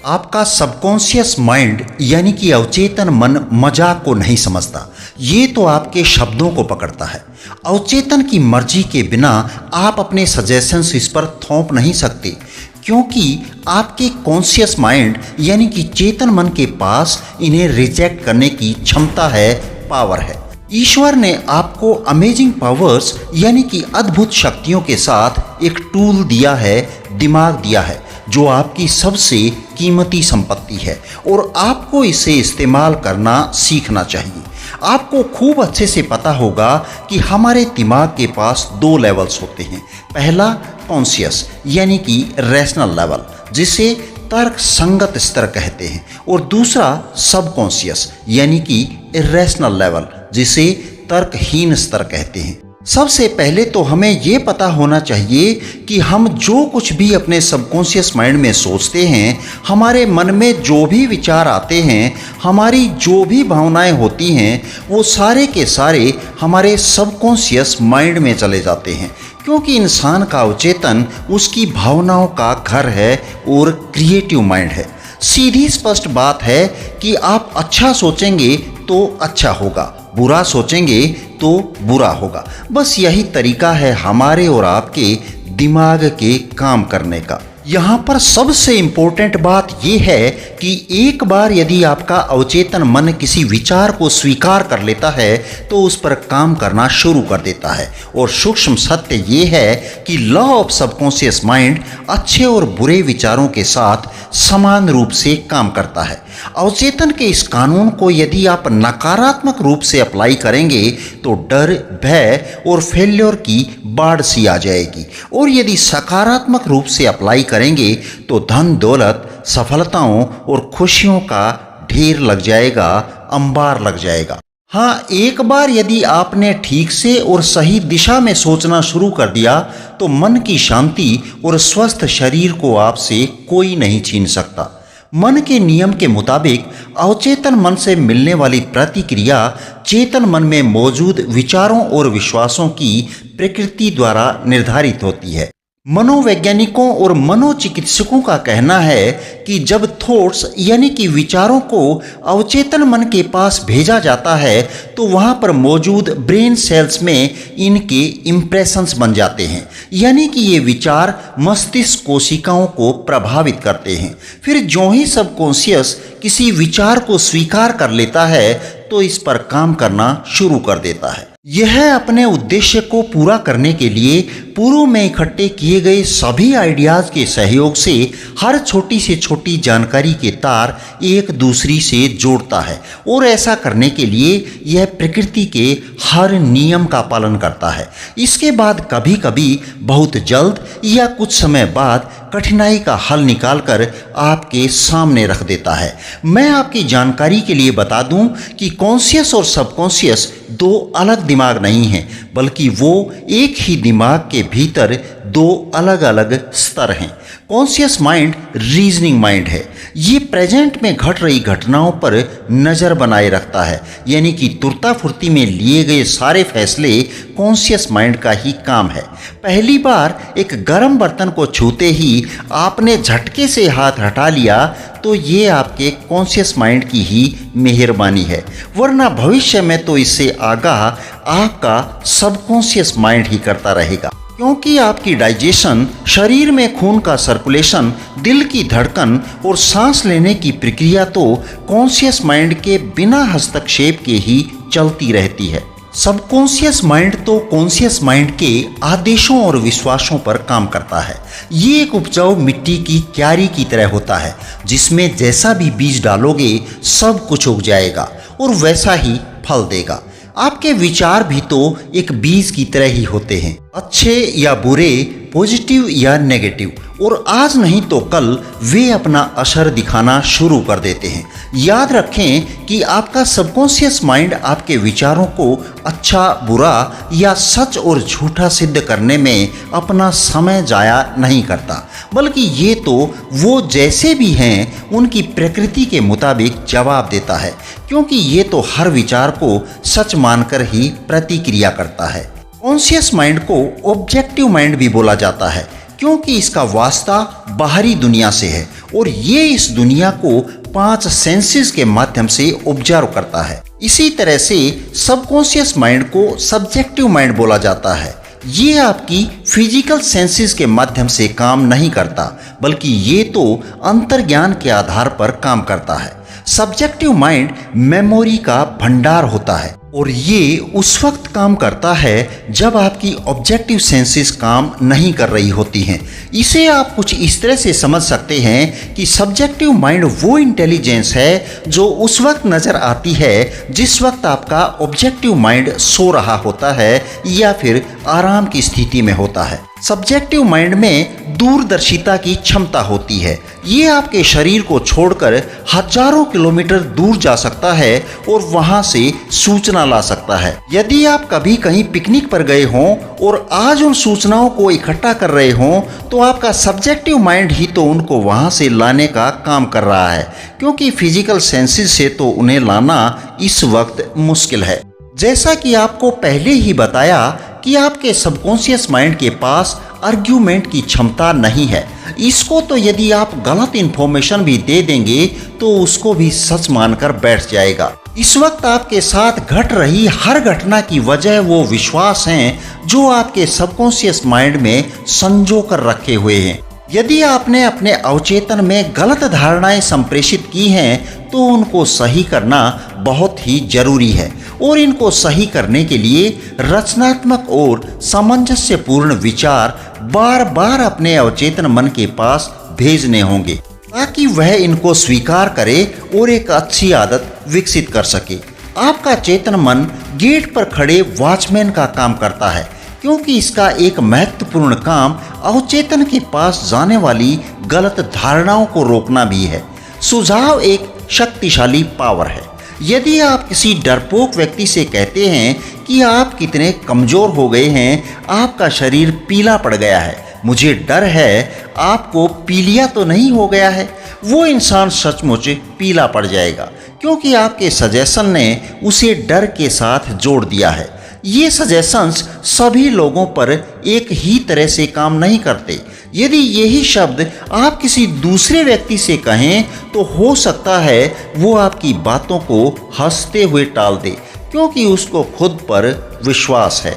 आपका subconscious mind यानी कि अवचेतन मन मजाक को नहीं समझता। ये तो आपके शब्दों को पकड़ता है। अवचेतन की मर्जी के बिना आप अपने सजेशंस इस पर थोप नहीं सकते, क्योंकि आपके कॉन्शियस माइंड यानी कि चेतन मन के पास इन्हें रिजेक्ट करने की क्षमता है, पावर है। ईश्वर ने आपको अमेजिंग पावर्स यानी कि अद्भुत शक्तियों के साथ एक टूल दिया है, दिमाग दिया है, जो आपकी सबसे कीमती संपत्ति है और आपको इसे इस्तेमाल करना सीखना चाहिए। आपको खूब अच्छे से पता होगा कि हमारे दिमाग के पास दो लेवल्स होते हैं। पहला कॉन्शियस यानी कि रैशनल लेवल, जिसे तर्क संगत स्तर कहते हैं, और दूसरा सबकॉन्शियस यानी कि इरेशनल लेवल, जिसे तर्कहीन स्तर कहते हैं। सबसे पहले तो हमें ये पता होना चाहिए कि हम जो कुछ भी अपने सबकॉन्शियस माइंड में सोचते हैं, हमारे मन में जो भी विचार आते हैं, हमारी जो भी भावनाएं होती हैं, वो सारे के सारे हमारे सबकॉन्शियस माइंड में चले जाते हैं, क्योंकि इंसान का अवचेतन उसकी भावनाओं का घर है और क्रिएटिव माइंड है। सीधी स्पष्ट बात है कि आप अच्छा सोचेंगे तो अच्छा होगा, बुरा सोचेंगे तो बुरा होगा। बस यही तरीका है हमारे और आपके दिमाग के काम करने का। यहाँ पर सबसे इम्पोर्टेंट बात यह है कि एक बार यदि आपका अवचेतन मन किसी विचार को स्वीकार कर लेता है तो उस पर काम करना शुरू कर देता है। और सूक्ष्म सत्य ये है कि लॉ ऑफ सबकॉन्शियस माइंड अच्छे और बुरे विचारों के साथ समान रूप से काम करता है। अवचेतन के इस कानून को यदि आप नकारात्मक रूप से अप्लाई करेंगे तो डर, भय और फेल्योर की बाढ़ सी आ जाएगी, और यदि सकारात्मक रूप से अप्लाई करेंगे तो धन दौलत, सफलताओं और खुशियों का ढेर लग जाएगा, अंबार लग जाएगा। हाँ, एक बार यदि आपने ठीक से और सही दिशा में सोचना शुरू कर दिया तो मन की शांति और स्वस्थ शरीर को आपसे कोई नहीं छीन सकता। मन के नियम के मुताबिक अवचेतन मन से मिलने वाली प्रतिक्रिया चेतन मन में मौजूद विचारों और विश्वासों की प्रकृति द्वारा निर्धारित होती है। मनोवैज्ञानिकों और मनोचिकित्सकों का कहना है कि जब थॉट्स यानी कि विचारों को अवचेतन मन के पास भेजा जाता है तो वहाँ पर मौजूद ब्रेन सेल्स में इनके इम्प्रेशंस बन जाते हैं, यानी कि ये विचार मस्तिष्क कोशिकाओं को प्रभावित करते हैं। फिर जो ही सबकॉन्शियस किसी विचार को स्वीकार कर लेता है तो इस पर काम करना शुरू कर देता है। यह अपने उद्देश्य को पूरा करने के लिए पूर्व में इकट्ठे किए गए सभी आइडियाज़ के सहयोग से हर छोटी से छोटी जानकारी के तार एक दूसरी से जोड़ता है, और ऐसा करने के लिए यह प्रकृति के हर नियम का पालन करता है। इसके बाद कभी कभी बहुत जल्द या कुछ समय बाद कठिनाई का हल निकालकर आपके सामने रख देता है। मैं आपकी जानकारी के लिए बता दूं कि कॉन्शियस और सबकॉन्शियस दो अलग दिमाग नहीं हैं, बल्कि वो एक ही दिमाग के भीतर दो अलग अलग स्तर हैं। कॉन्शियस माइंड रीजनिंग माइंड है। ये प्रेजेंट में घट रही घटनाओं पर नज़र बनाए रखता है, यानी कि तुरता फुर्ती में लिए गए सारे फैसले कॉन्शियस माइंड का ही काम है। पहली बार एक गर्म बर्तन को छूते ही आपने झटके से हाथ हटा लिया तो ये आपके कॉन्शियस माइंड की ही मेहरबानी है, वरना भविष्य में तो इससे आगाह आपका सबकॉन्शियस माइंड ही करता रहेगा। क्योंकि आपकी डाइजेशन, शरीर में खून का सर्कुलेशन, दिल की धड़कन और सांस लेने की प्रक्रिया तो कॉन्शियस माइंड के बिना हस्तक्षेप के ही चलती रहती है। सबकॉन्शियस माइंड तो कॉन्शियस माइंड के आदेशों और विश्वासों पर काम करता है। ये एक उपजाऊ मिट्टी की क्यारी की तरह होता है, जिसमें जैसा भी बीज डालोगे सब कुछ उग जाएगा और वैसा ही फल देगा। आपके विचार भी तो एक बीज की तरह ही होते हैं, अच्छे या बुरे, पॉजिटिव या नेगेटिव, और आज नहीं तो कल वे अपना असर दिखाना शुरू कर देते हैं। याद रखें कि आपका सबकॉन्शियस माइंड आपके विचारों को अच्छा, बुरा या सच और झूठा सिद्ध करने में अपना समय जाया नहीं करता, बल्कि ये तो वो जैसे भी हैं उनकी प्रकृति के मुताबिक जवाब देता है, क्योंकि ये तो हर विचार को सच मानकर ही प्रतिक्रिया करता है। कॉन्शियस माइंड को ऑब्जेक्टिव माइंड भी बोला जाता है, क्योंकि इसका वास्ता बाहरी दुनिया से है और ये इस दुनिया को 5 सेंसेस के माध्यम से ऑब्जर्व करता है। इसी तरह से सबकॉन्शियस माइंड को सब्जेक्टिव माइंड बोला जाता है। ये आपकी फिजिकल सेंसेस के माध्यम से काम नहीं करता, बल्कि ये तो अंतर्ज्ञान के आधार पर काम करता है। सब्जेक्टिव माइंड मेमोरी का भंडार होता है और ये उस वक्त काम करता है जब आपकी ऑब्जेक्टिव सेंसेस काम नहीं कर रही होती हैं। इसे आप कुछ इस तरह से समझ सकते हैं कि सब्जेक्टिव माइंड वो इंटेलिजेंस है जो उस वक्त नज़र आती है जिस वक्त आपका ऑब्जेक्टिव माइंड सो रहा होता है या फिर आराम की स्थिति में होता है। सब्जेक्टिव माइंड में दूरदर्शिता की क्षमता होती है। ये आपके शरीर को छोड़कर हजारों किलोमीटर दूर जा सकता है और वहां से सूचना ला सकता है। यदि आप कभी कहीं पिकनिक पर गए हों और आज उन सूचनाओं को इकट्ठा कर रहे हों तो आपका सब्जेक्टिव माइंड ही तो उनको वहां से लाने का काम कर रहा है, क्योंकि फिजिकल सेंसेस से तो उन्हें लाना इस वक्त मुश्किल है। जैसा कि आपको पहले ही बताया कि आपके सबकॉन्शियस माइंड के पास आर्ग्यूमेंट की क्षमता नहीं है। इसको तो यदि आप गलत इन्फॉर्मेशन भी दे देंगे तो उसको भी सच मानकर बैठ जाएगा। इस वक्त आपके साथ घट रही हर घटना की वजह वो विश्वास हैं जो आपके सबकॉन्शियस माइंड में संजो कर रखे हुए हैं। यदि आपने अपने अवचेतन में गलत धारणाएं संप्रेषित की हैं तो उनको सही करना बहुत ही जरूरी है और इनको सही करने के लिए रचनात्मक और सामंजस्यपूर्ण विचार बार बार अपने अवचेतन मन के पास भेजने होंगे ताकि वह इनको स्वीकार करे और एक अच्छी आदत विकसित कर सके। आपका चेतन मन गेट पर खड़े वॉचमैन का काम करता है, क्योंकि इसका एक महत्वपूर्ण काम अवचेतन के पास जाने वाली गलत धारणाओं को रोकना भी है। सुझाव एक शक्तिशाली पावर है। यदि आप किसी डरपोक व्यक्ति से कहते हैं कि आप कितने कमज़ोर हो गए हैं, आपका शरीर पीला पड़ गया है, मुझे डर है आपको पीलिया तो नहीं हो गया है, वो इंसान सचमुच पीला पड़ जाएगा, क्योंकि आपके सजेशन ने उसे डर के साथ जोड़ दिया है। ये सजेशंस सभी लोगों पर एक ही तरह से काम नहीं करते। यदि यही शब्द आप किसी दूसरे व्यक्ति से कहें तो हो सकता है वो आपकी बातों को हंसते हुए टाल दे, क्योंकि उसको खुद पर विश्वास है।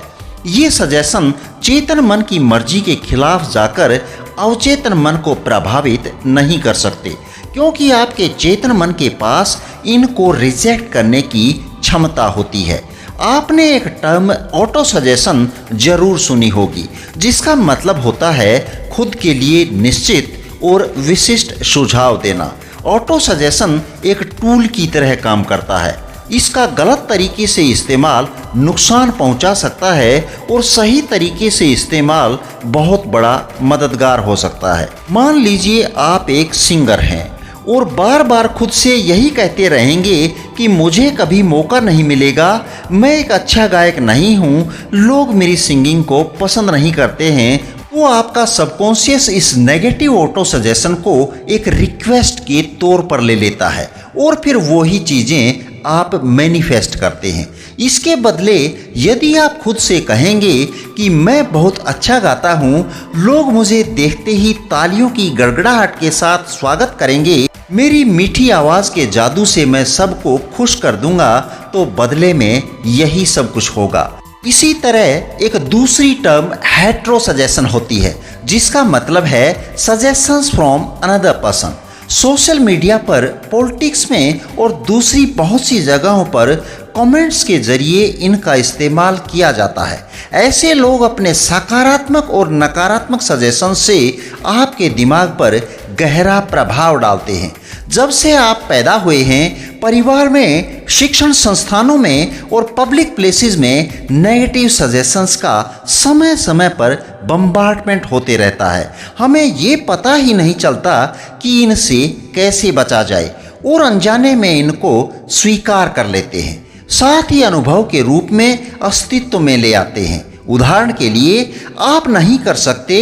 ये सजेशन चेतन मन की मर्जी के खिलाफ जाकर अवचेतन मन को प्रभावित नहीं कर सकते, क्योंकि आपके चेतन मन के पास इनको रिजेक्ट करने की क्षमता होती है। आपने एक टर्म ऑटो सजेशन जरूर सुनी होगी, जिसका मतलब होता है खुद के लिए निश्चित और विशिष्ट सुझाव देना। ऑटो सजेशन एक टूल की तरह काम करता है। इसका गलत तरीके से इस्तेमाल नुकसान पहुंचा सकता है और सही तरीके से इस्तेमाल बहुत बड़ा मददगार हो सकता है। मान लीजिए आप एक सिंगर हैं और बार बार खुद से यही कहते रहेंगे कि मुझे कभी मौका नहीं मिलेगा, मैं एक अच्छा गायक नहीं हूँ, लोग मेरी सिंगिंग को पसंद नहीं करते हैं। वो आपका सबकॉन्शियस इस नेगेटिव ऑटो सजेशन को एक रिक्वेस्ट के तौर पर ले लेता है और फिर वही चीज़ें आप मैनिफेस्ट करते हैं। इसके बदले यदि आप खुद से कहेंगे कि मैं बहुत अच्छा गाता हूँ, लोग मुझे देखते ही तालियों की गड़गड़ाहट के साथ स्वागत करेंगे, मेरी मीठी आवाज़ के जादू से मैं सबको खुश कर दूंगा, तो बदले में यही सब कुछ होगा। इसी तरह एक दूसरी टर्म हेट्रो सजेशन होती है, जिसका मतलब है suggestions from another person. Social media पर, पॉलिटिक्स में और दूसरी बहुत सी जगहों पर कमेंट्स के जरिए इनका इस्तेमाल किया जाता है। ऐसे लोग अपने सकारात्मक और नकारात्मक सजेशन से आपके दिमाग पर गहरा प्रभाव डालते हैं। जब से आप पैदा हुए हैं, परिवार में, शिक्षण संस्थानों में और पब्लिक प्लेसेस में नेगेटिव सजेशंस का समय समय पर बम्बार्डमेंट होते रहता है। हमें ये पता ही नहीं चलता कि इनसे कैसे बचा जाए और अनजाने में इनको स्वीकार कर लेते हैं, साथ ही अनुभव के रूप में अस्तित्व में ले आते हैं। उदाहरण के लिए, आप नहीं कर सकते,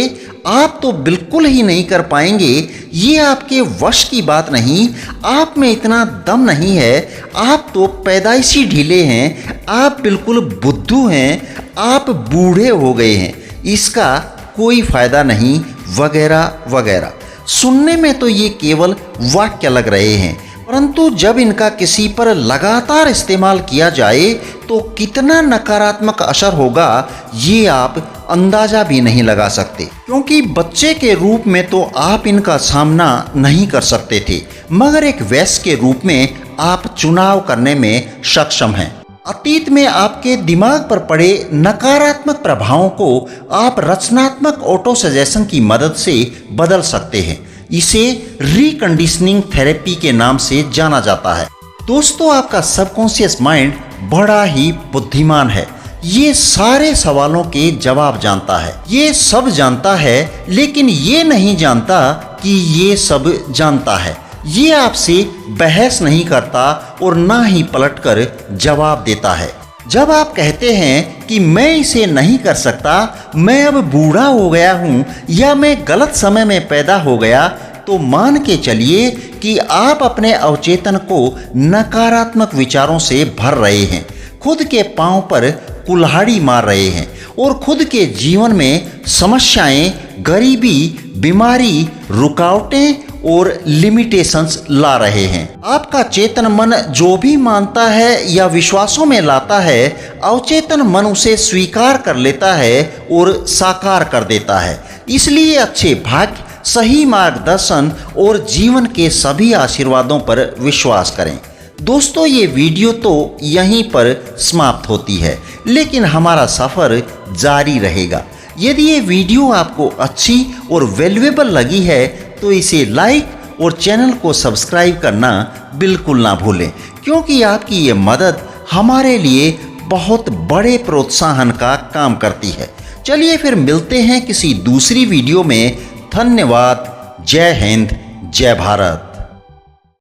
आप तो बिल्कुल ही नहीं कर पाएंगे, ये आपके वश की बात नहीं, आप में इतना दम नहीं है, आप तो पैदाइशी ढीले हैं, आप बिल्कुल बुद्धू हैं, आप बूढ़े हो गए हैं, इसका कोई फायदा नहीं, वगैरह वगैरह। सुनने में तो ये केवल वाक्य लग रहे हैं, परंतु जब इनका किसी पर लगातार इस्तेमाल किया जाए तो कितना नकारात्मक असर होगा ये आप अंदाजा भी नहीं लगा सकते। क्योंकि बच्चे के रूप में तो आप इनका सामना नहीं कर सकते थे, मगर एक वयस्क के रूप में आप चुनाव करने में सक्षम हैं। अतीत में आपके दिमाग पर पड़े नकारात्मक प्रभावों को आप रचनात्मक ऑटो सजेशन की मदद से बदल सकते हैं। इसे रिकंडीशनिंग थेरेपी के नाम से जाना जाता है। दोस्तों, आपका सबकॉन्शियस माइंड बड़ा ही बुद्धिमान है। ये सारे सवालों के जवाब जानता है, ये सब जानता है, लेकिन ये नहीं जानता कि ये सब जानता है। ये आपसे बहस नहीं करता और ना ही पलटकर जवाब देता है। जब आप कहते हैं कि मैं इसे नहीं कर सकता, मैं अब बूढ़ा हो गया हूँ या मैं गलत समय में पैदा हो गया, तो मान के चलिए कि आप अपने अवचेतन को नकारात्मक विचारों से भर रहे हैं, खुद के पांव पर कुल्हाड़ी मार रहे हैं और खुद के जीवन में समस्याएं, गरीबी, बीमारी, रुकावटें और लिमिटेशंस ला रहे हैं। आपका चेतन मन जो भी मानता है या विश्वासों में लाता है, अवचेतन मन उसे स्वीकार कर लेता है और साकार कर देता है। इसलिए अच्छे भाग्य, सही मार्गदर्शन और जीवन के सभी आशीर्वादों पर विश्वास करें। दोस्तों, ये वीडियो तो यहीं पर समाप्त होती है, लेकिन हमारा सफ़र जारी रहेगा। यदि ये वीडियो आपको अच्छी और वैल्यूएबल लगी है तो इसे लाइक और चैनल को सब्सक्राइब करना बिल्कुल ना भूलें, क्योंकि आपकी ये मदद हमारे लिए बहुत बड़े प्रोत्साहन का काम करती है। चलिए फिर मिलते हैं किसी दूसरी वीडियो में। धन्यवाद। जय हिंद, जय भारत।